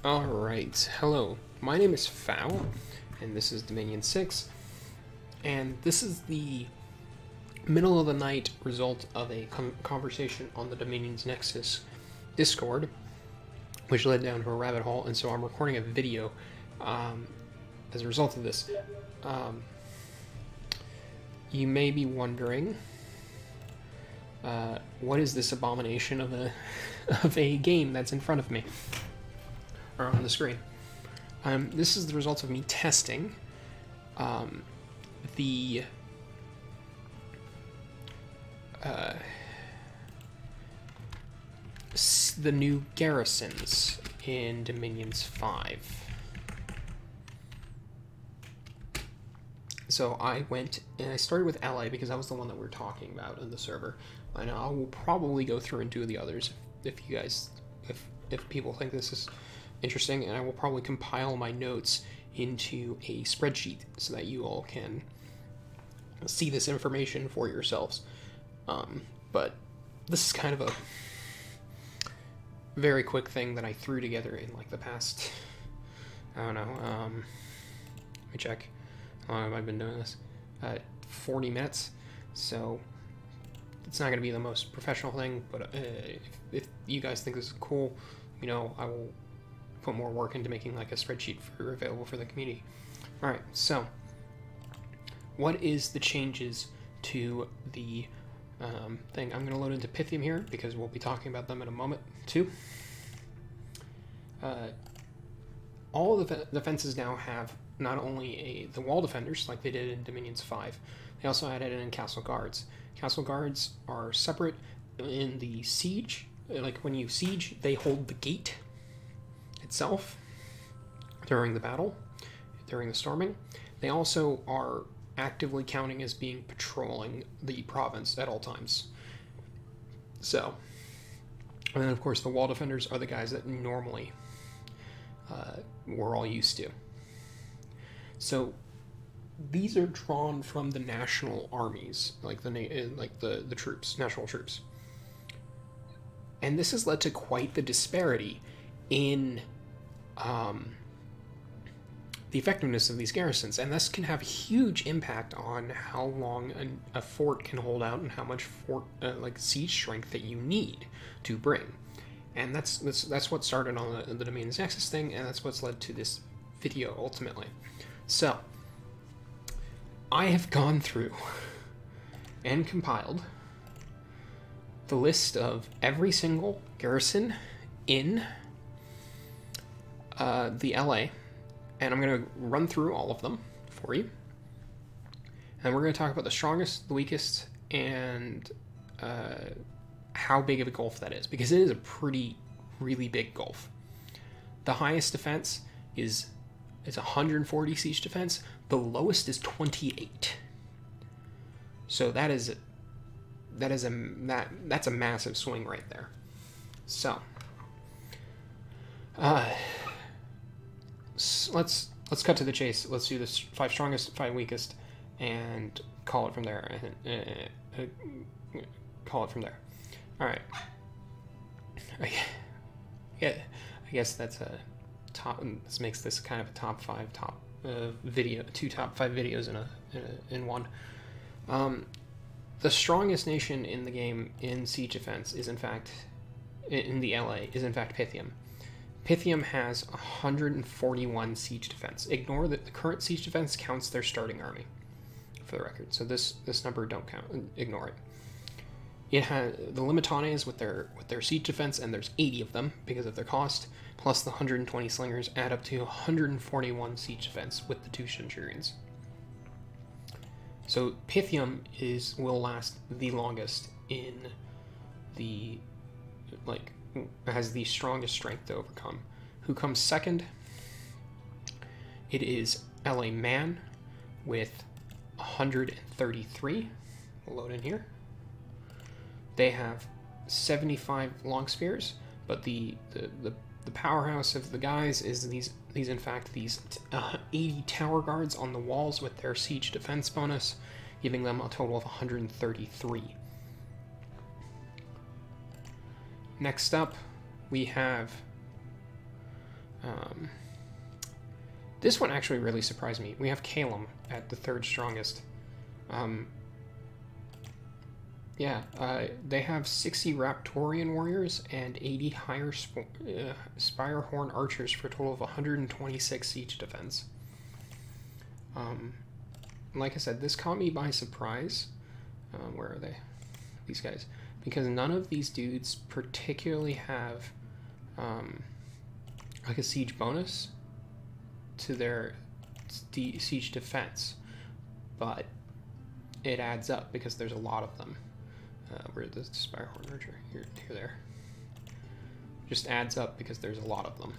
Alright, hello. My name is Fowl, and this is Dominion 6, and this is the middle of the night result of a conversation on the Dominion's Nexus Discord, which led down to a rabbit hole, and so I'm recording a video as a result of this. You may be wondering, what is this abomination of a game that's in front of me? Or on the screen. This is the result of me testing the new garrisons in Dominions 5. So I went and I started with LA because that was the one that we were talking about in the server. And I will probably go through and do the others if you guys, if people think this is interesting, and I will probably compile my notes into a spreadsheet so that you all can see this information for yourselves. But this is kind of a very quick thing that I threw together in like the past, I don't know, let me check, how long have I been doing this? 40 minutes, so it's not going to be the most professional thing, but if you guys think this is cool, you know, I will put more work into making like a spreadsheet available for the community. Alright, so what is the changes to the thing? I'm going to load into Pythium here because we'll be talking about them in a moment too. All of the fences now have not only the wall defenders like they did in Dominions 5, they also added in Castle Guards. Castle Guards are separate in the siege. Like when you siege, they hold the gate itself during the battle, during the storming. They also are actively counting as being patrolling the province at all times. So, and then of course the wall defenders are the guys that normally we're all used to. So these are drawn from the national armies, like the troops, national troops. And this has led to quite the disparity in the effectiveness of these garrisons, and this can have a huge impact on how long a fort can hold out and how much fort like siege strength that you need to bring. And that's what started on the Dominion's Nexus thing, and that's what's led to this video ultimately. So I have gone through and compiled the list of every single garrison in the LA, and I'm going to run through all of them for you. And we're going to talk about the strongest, the weakest, and how big of a gulf that is, because it is a really big gulf. The highest defense is 140 siege defense. The lowest is 28. So that's a massive swing right there. So let's cut to the chase. Let's do this 5 strongest, 5 weakest, and call it from there. All right. Yeah, I guess that's a top. This makes this kind of a top 5 video, 2 top 5 videos in one. The strongest nation in the game in siege defense is in fact in the LA is in fact Pythium. Pythium has 141 siege defense. Ignore that the current siege defense counts their starting army, for the record. So this number don't count. Ignore it. It has the Limitanes with their siege defense, and there's 80 of them because of their cost, plus the 120 slingers add up to 141 siege defense with the 2 centurions. So Pythium will last the longest in the has the strongest strength to overcome. Who comes second? It is LA Man with 133. We'll load in here. They have 75 long spears, but the powerhouse of the guys is these 80 tower guards on the walls with their siege defense bonus, giving them a total of 133. Next up, we have This one actually really surprised me. We have Calum at the 3rd strongest. Yeah, they have 60 Raptorian warriors and 80 higher Spirehorn archers for a total of 126 siege defense. Like I said, this caught me by surprise. Where are they? These guys. Because none of these dudes particularly have like a siege bonus to their siege defense, but it adds up because there's a lot of them. Where the Spirehorn archer? Here, there. Just adds up because there's a lot of them.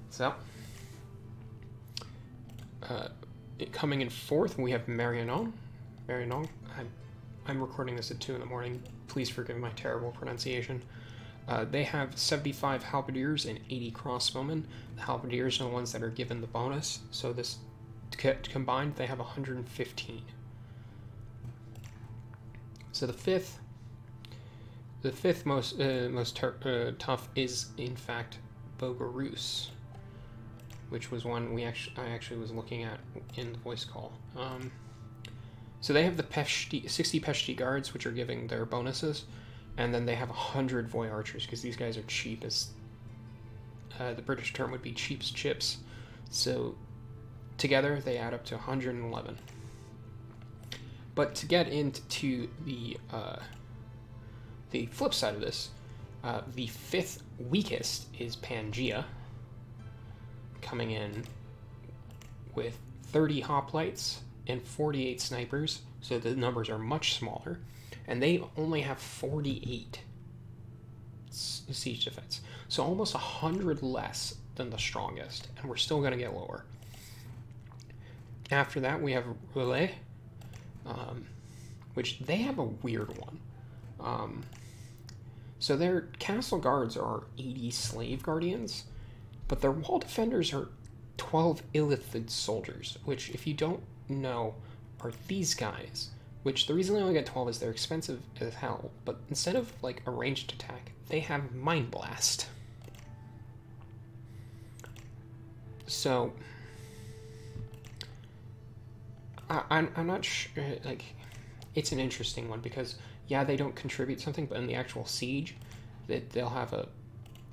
So, coming in 4th, we have Marianon. Marianon. I'm recording this at 2 in the morning. Please forgive my terrible pronunciation. They have 75 halberdiers and 80 crossbowmen. The halberdiers are the ones that are given the bonus, so this combined they have 115. So the fifth most tough is in fact Bogarus, which was one I actually was looking at in the voice call. So they have the 60 Peshti guards, which are giving their bonuses, and then they have 100 Voy archers because these guys are cheap as the British term would be cheap's chips. So together they add up to 111. But to get into the flip side of this, the 5th weakest is Pangea, coming in with 30 hoplites and 48 snipers, so the numbers are much smaller, and they only have 48 siege defense, so almost 100 less than the strongest, and we're still going to get lower. After that, we have Relais, which they have a weird one. So their castle guards are 80 slave guardians, but their wall defenders are 12 Illithid soldiers, which, if you don't know, are these guys. Which, the reason they only get 12 is they're expensive as hell, but instead of, like, a ranged attack, they have Mind Blast. So, I'm not sure, like, it's an interesting one, because, yeah, they don't contribute something, but in the actual siege, they'll have a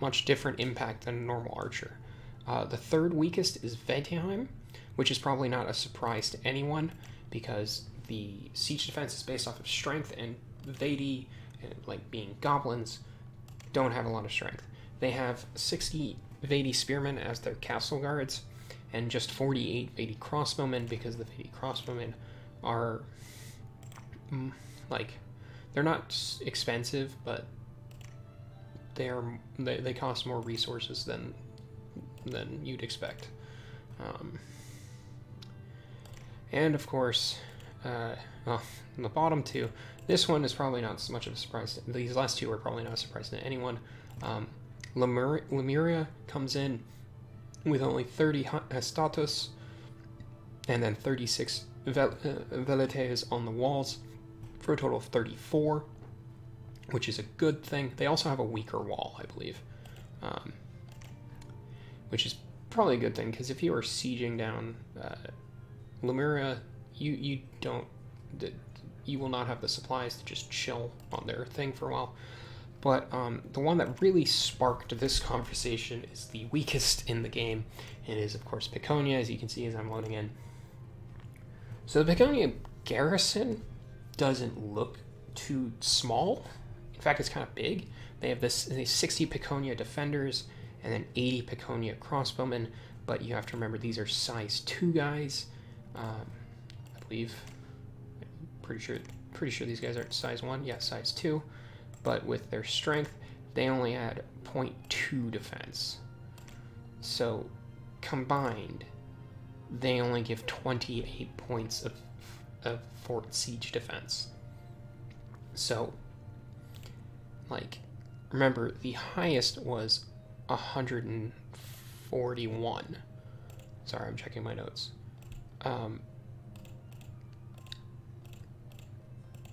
much different impact than a normal archer. The 3rd weakest is Vedheim, which is probably not a surprise to anyone, because the siege defense is based off of strength, and Vedi, like being goblins, don't have a lot of strength. They have 60 Vedi spearmen as their castle guards, and just 48 Vedi crossbowmen, because the Vedi crossbowmen are, like, they're not expensive, but they cost more resources than you'd expect. And of course, well, the bottom two, this one is probably not so much of a surprise. These last two are probably not a surprise to anyone. Lemuria comes in with only 30 Status, and then 36 Velites on the walls, for a total of 34, which is a good thing. They also have a weaker wall, I believe, which is probably a good thing, because if you are sieging down Lemuria, you will not have the supplies to just chill on their thing for a while. But the one that really sparked this conversation is the weakest in the game. It is, of course, Piconia, as you can see as I'm loading in. So the Piconia garrison doesn't look too small. In fact, it's kind of big. They have these 60 Piconia defenders and then 80 Piconia crossbowmen, but you have to remember these are size 2 guys. I believe, pretty sure these guys are size 1. Yeah, size 2. But with their strength, they only add 0.2 defense. So combined, they only give 28 points of fort siege defense. So, like, remember, the highest was 141. Sorry, I'm checking my notes.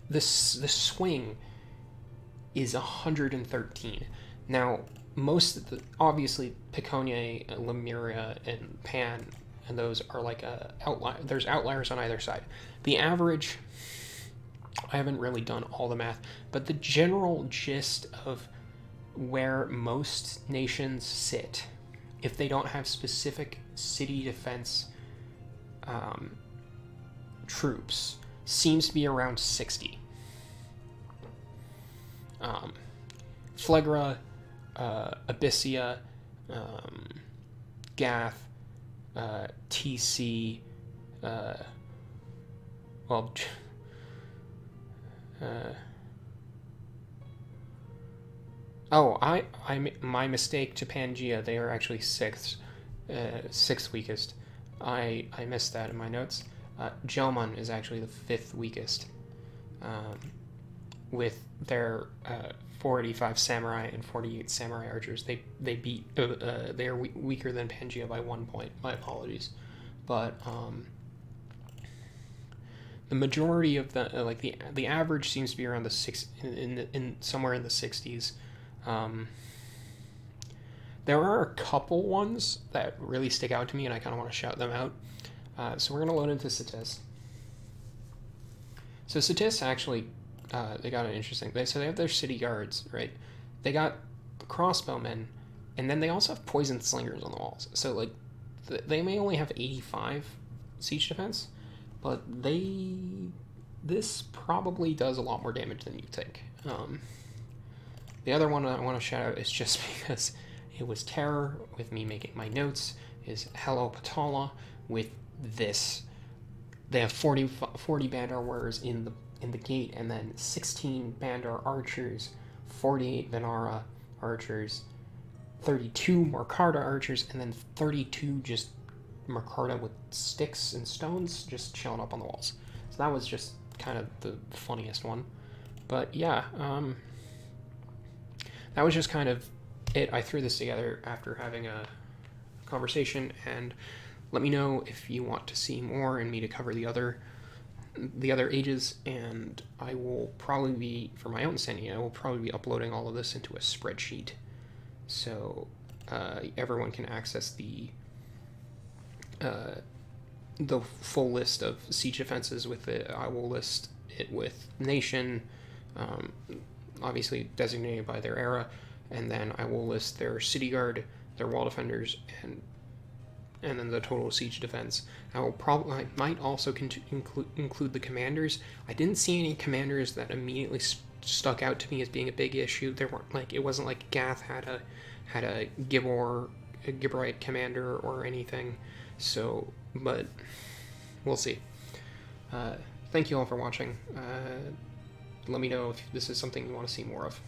The swing is 113. Now, most of the, obviously Piconia, Lemuria, and Pan, and those are like a outlier. There's outliers on either side. The average, I haven't really done all the math, but the general gist of where most nations sit, if they don't have specific city defense troops, seems to be around 60. Phlegra, Abyssia, Gath, TC, well, oh, my mistake to Pangaea. They are actually sixth weakest. I missed that in my notes. Gelmon is actually the fifth weakest, with their 485 samurai and 48 samurai archers. They beat. They are weaker than Pangaea by 1 point. My apologies, but the majority of the like the average seems to be around the in somewhere in the 60s. There are a couple ones that really stick out to me, and I kind of want to shout them out. So we're going to load into Satis. So Satis actually, they got an interesting. So they have their city guards, right? They got crossbowmen, and then they also have poison slingers on the walls. So like, they may only have 85 siege defense, but this probably does a lot more damage than you think. The other one I want to shout out is just because it was terror with me making my notes, is Hello Patala with this. They have 40 Bandar warriors in the gate, and then 16 Bandar archers, 48 Venara archers, 32 Markarta archers, and then 32 just Markarta with sticks and stones just chilling up on the walls. So that was just kind of the funniest one. But yeah, that was just kind of it. I threw this together after having a conversation, and let me know if you want to see more and me to cover the other ages, and I will probably be, for my own sanity, I will probably be uploading all of this into a spreadsheet, so everyone can access the full list of siege defenses with it. I will list it with nation, obviously designated by their era, and then I will list their city guard, their wall defenders, and then the total siege defense. I might also include the commanders. I didn't see any commanders that immediately stuck out to me as being a big issue. There weren't, like, it wasn't like Gath had a Giborite commander or anything. So, but we'll see. Thank you all for watching. Let me know if this is something you want to see more of.